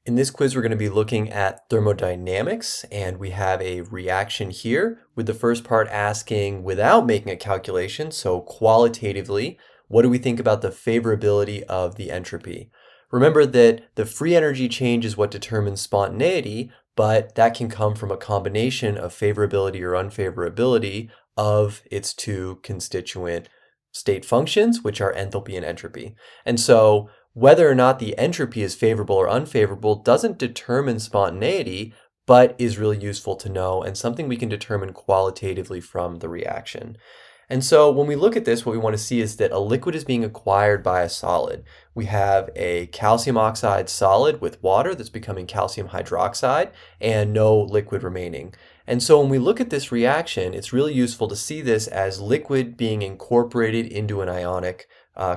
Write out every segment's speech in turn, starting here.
In this quiz, we're going to be looking at thermodynamics, and we have a reaction here with the first part asking without making a calculation, so qualitatively, what do we think about the favorability of the entropy? Remember that the free energy change is what determines spontaneity, but that can come from a combination of favorability or unfavorability of its two constituent state functions, which are enthalpy and entropy. And so whether or not the entropy is favorable or unfavorable doesn't determine spontaneity, but is really useful to know and something we can determine qualitatively from the reaction. And so when we look at this, what we want to see is that a liquid is being acquired by a solid. We have a calcium oxide solid with water that's becoming calcium hydroxide and no liquid remaining. And so when we look at this reaction, it's really useful to see this as liquid being incorporated into an ionic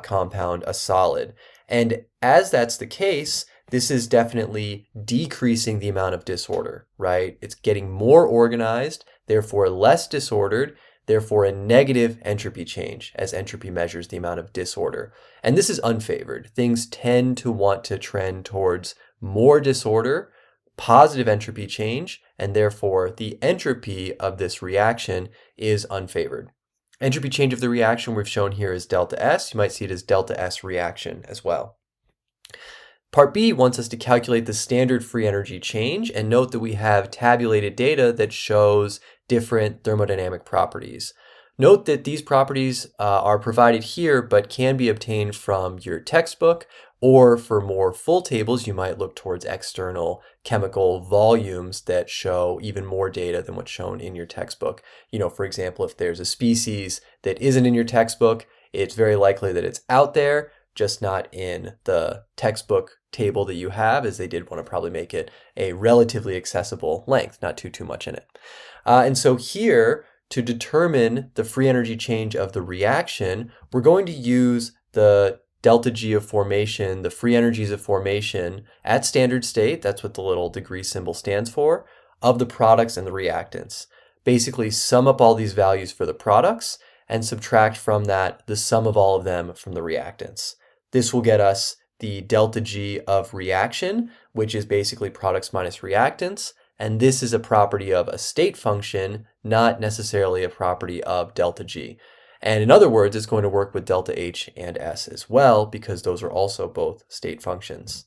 compound, a solid. And as that's the case, this is definitely decreasing the amount of disorder, right? It's getting more organized, therefore less disordered, therefore a negative entropy change as entropy measures the amount of disorder. And this is unfavored. Things tend to want to trend towards more disorder, positive entropy change, and therefore the entropy of this reaction is unfavored. Entropy change of the reaction we've shown here is delta S. You might see it as delta S reaction as well. Part B wants us to calculate the standard free energy change, and note that we have tabulated data that shows different thermodynamic properties. Note that these properties are provided here but can be obtained from your textbook, or for more full tables you might look towards external chemical volumes that show even more data than what's shown in your textbook. You know, for example, if there's a species that isn't in your textbook, it's very likely that it's out there, just not in the textbook table that you have, as they did want to probably make it a relatively accessible length, not too much in it. And so here, to determine the free energy change of the reaction, we're going to use the delta G of formation, the free energies of formation at standard state, that's what the little degree symbol stands for, of the products and the reactants. Basically sum up all these values for the products and subtract from that the sum of all of them from the reactants. This will get us the delta G of reaction, which is basically products minus reactants, and this is a property of a state function, not necessarily a property of delta G. And in other words, it's going to work with delta H and S as well, because those are also both state functions.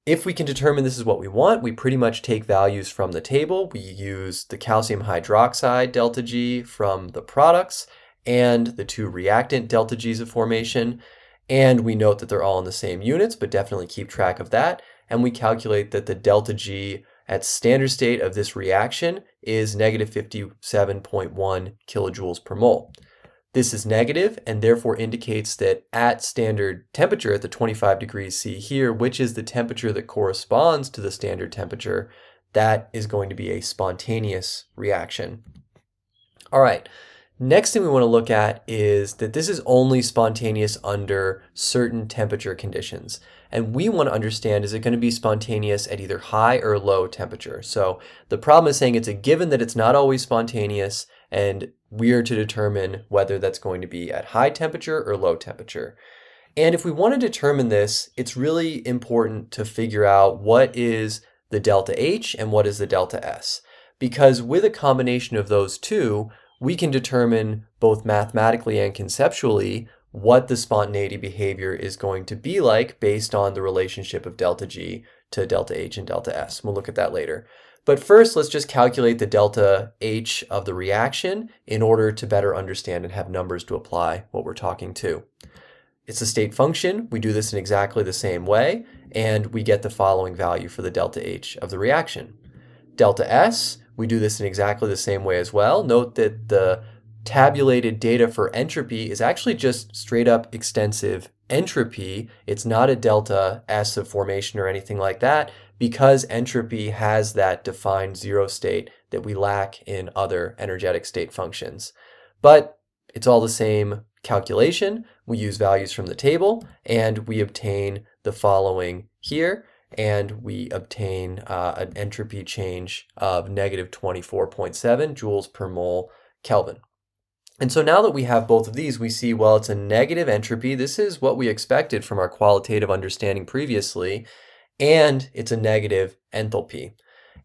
If we can determine this is what we want, we pretty much take values from the table. We use the calcium hydroxide delta G from the products and the two reactant delta G's of formation. And we note that they're all in the same units, but definitely keep track of that. And we calculate that the delta G at standard state of this reaction is negative 57.1 kilojoules per mole. This is negative and therefore indicates that at standard temperature, at the 25 degrees C here, which is the temperature that corresponds to the standard temperature, that is going to be a spontaneous reaction. All right, next thing we want to look at is that this is only spontaneous under certain temperature conditions. And we want to understand, is it going to be spontaneous at either high or low temperature? So the problem is saying it's a given that it's not always spontaneous, and we are to determine whether that's going to be at high temperature or low temperature. And if we want to determine this, it's really important to figure out what is the delta H and what is the delta S. Because with a combination of those two, we can determine both mathematically and conceptually what the spontaneity behavior is going to be like based on the relationship of delta G to delta H and delta S. We'll look at that later. But first, let's just calculate the delta H of the reaction in order to better understand and have numbers to apply what we're talking to. It's a state function. We do this in exactly the same way, and we get the following value for the delta H of the reaction. Delta S, we do this in exactly the same way as well. Note that the tabulated data for entropy is actually just straight up extensive entropy. It's not a delta S of formation or anything like that, because entropy has that defined zero state that we lack in other energetic state functions. But it's all the same calculation. We use values from the table and we obtain the following here, and we obtain an entropy change of negative 24.7 joules per mole Kelvin. And so now that we have both of these, we see, well, it's a negative entropy. This is what we expected from our qualitative understanding previously. and it's a negative enthalpy.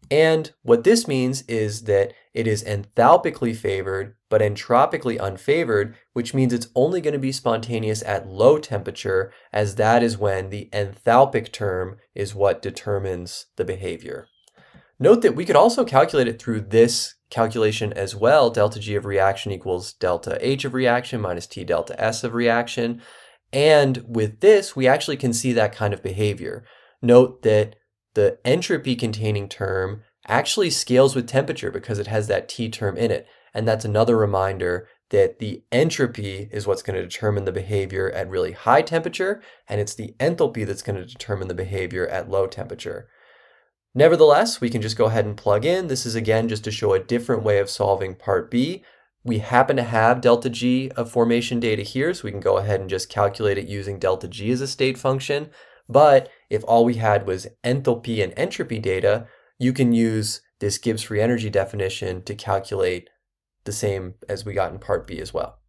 And what this means is that it is enthalpically favored, but entropically unfavored, which means it's only going to be spontaneous at low temperature, as that is when the enthalpic term is what determines the behavior. Note that we could also calculate it through this calculation as well. Delta G of reaction equals delta H of reaction minus T delta S of reaction. And with this, we actually can see that kind of behavior. Note that the entropy containing term actually scales with temperature because it has that T term in it. And that's another reminder that the entropy is what's going to determine the behavior at really high temperature, and it's the enthalpy that's going to determine the behavior at low temperature. Nevertheless, we can just go ahead and plug in. This is again just to show a different way of solving part B. We happen to have delta G of formation data here, so we can go ahead and just calculate it using delta G as a state function. But if all we had was enthalpy and entropy data, you can use this Gibbs free energy definition to calculate the same as we got in part B as well.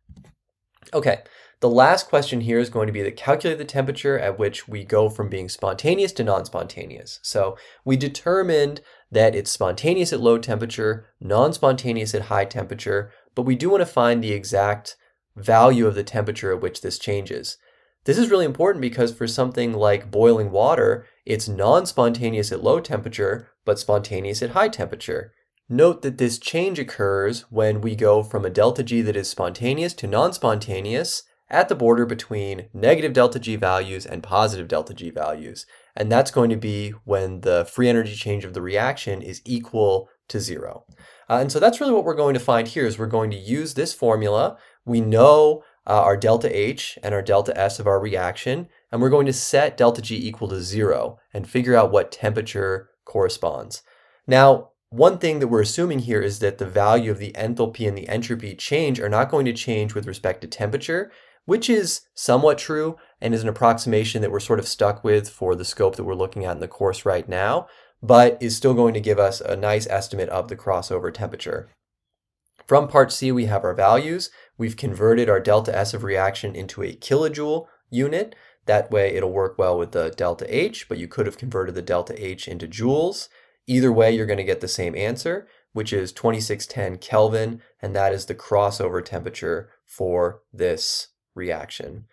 Okay, the last question here is going to be to calculate the temperature at which we go from being spontaneous to non-spontaneous. So we determined that it's spontaneous at low temperature, non-spontaneous at high temperature, but we do want to find the exact value of the temperature at which this changes. This is really important because for something like boiling water, it's non-spontaneous at low temperature, but spontaneous at high temperature. Note that this change occurs when we go from a delta G that is spontaneous to non-spontaneous at the border between negative delta G values and positive delta G values. And that's going to be when the free energy change of the reaction is equal to 0. And so that's really what we're going to find here is we're going to use this formula. We know our delta H and our delta S of our reaction, and we're going to set delta G equal to 0 and figure out what temperature corresponds. Now, one thing that we're assuming here is that the value of the enthalpy and the entropy change are not going to change with respect to temperature, which is somewhat true and is an approximation that we're sort of stuck with for the scope that we're looking at in the course right now, but is still going to give us a nice estimate of the crossover temperature. From part C, we have our values. We've converted our delta S of reaction into a kilojoule unit. That way it'll work well with the delta H, but you could have converted the delta H into joules. Either way, you're going to get the same answer, which is 2610 Kelvin, and that is the crossover temperature for this reaction.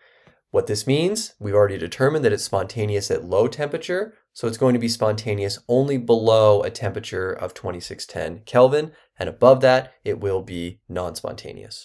What this means, we've already determined that it's spontaneous at low temperature, so it's going to be spontaneous only below a temperature of 2610 Kelvin, and above that, it will be non-spontaneous.